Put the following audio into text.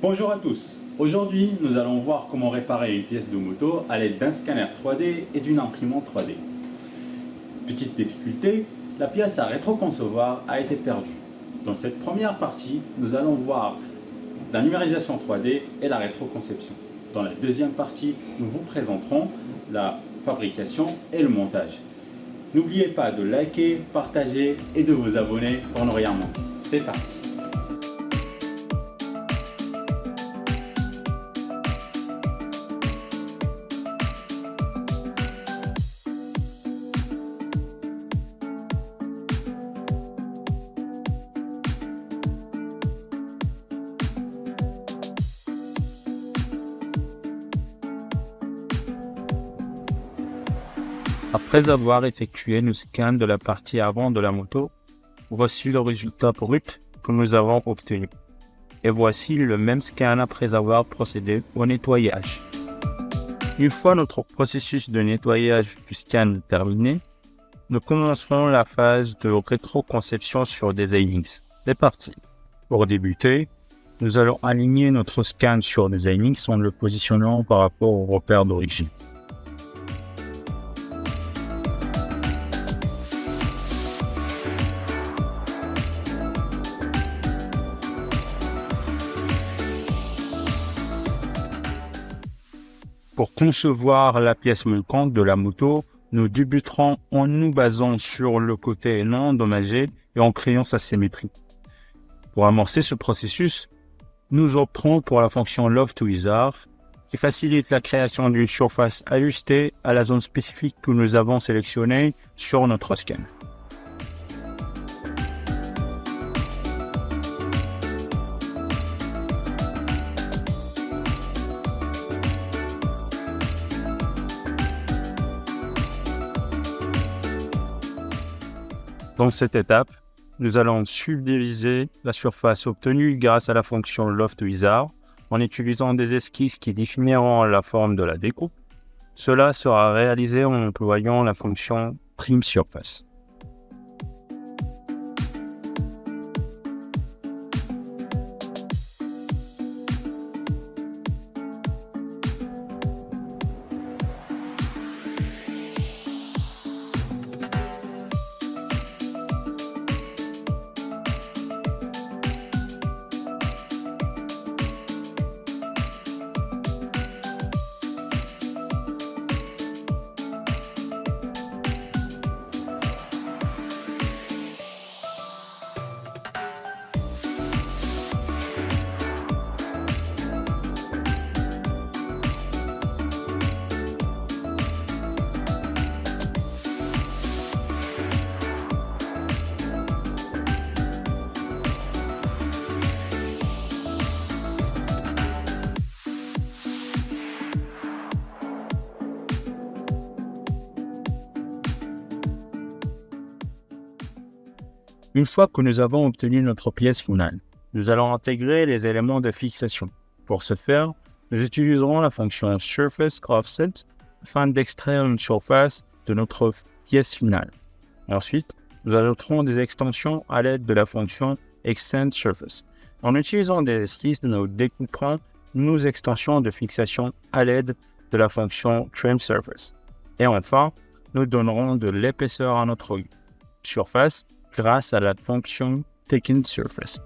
Bonjour à tous, aujourd'hui nous allons voir comment réparer une pièce de moto à l'aide d'un scanner 3D et d'une imprimante 3D. Petite difficulté, la pièce à rétroconcevoir a été perdue. Dans cette première partie, nous allons voir la numérisation 3D et la rétroconception. Dans la deuxième partie, nous vous présenterons la fabrication et le montage. N'oubliez pas de liker, partager et de vous abonner pour ne rien manquer. C'est parti! Après avoir effectué le scan de la partie avant de la moto, voici le résultat brut que nous avons obtenu. Et voici le même scan après avoir procédé au nettoyage. Une fois notre processus de nettoyage du scan terminé, nous commencerons la phase de rétroconception sur des Xilinx. C'est parti. Pour débuter, nous allons aligner notre scan sur des Xilinx en le positionnant par rapport au repère d'origine. Pour concevoir la pièce manquante de la moto, nous débuterons en nous basant sur le côté non endommagé et en créant sa symétrie. Pour amorcer ce processus, nous opterons pour la fonction Loft-Wizard qui facilite la création d'une surface ajustée à la zone spécifique que nous avons sélectionnée sur notre scan. Dans cette étape, nous allons subdiviser la surface obtenue grâce à la fonction Loft-Wizard en utilisant des esquisses qui définiront la forme de la découpe. Cela sera réalisé en employant la fonction Trim-Surface. Une fois que nous avons obtenu notre pièce finale, nous allons intégrer les éléments de fixation. Pour ce faire, nous utiliserons la fonction Surface Offset afin d'extraire une surface de notre pièce finale. Ensuite, nous ajouterons des extensions à l'aide de la fonction Extend Surface. En utilisant des esquisses, nous découperons nos extensions de fixation à l'aide de la fonction Trim Surface. Et enfin, nous donnerons de l'épaisseur à notre surface grâce à la fonction Thicken Surface.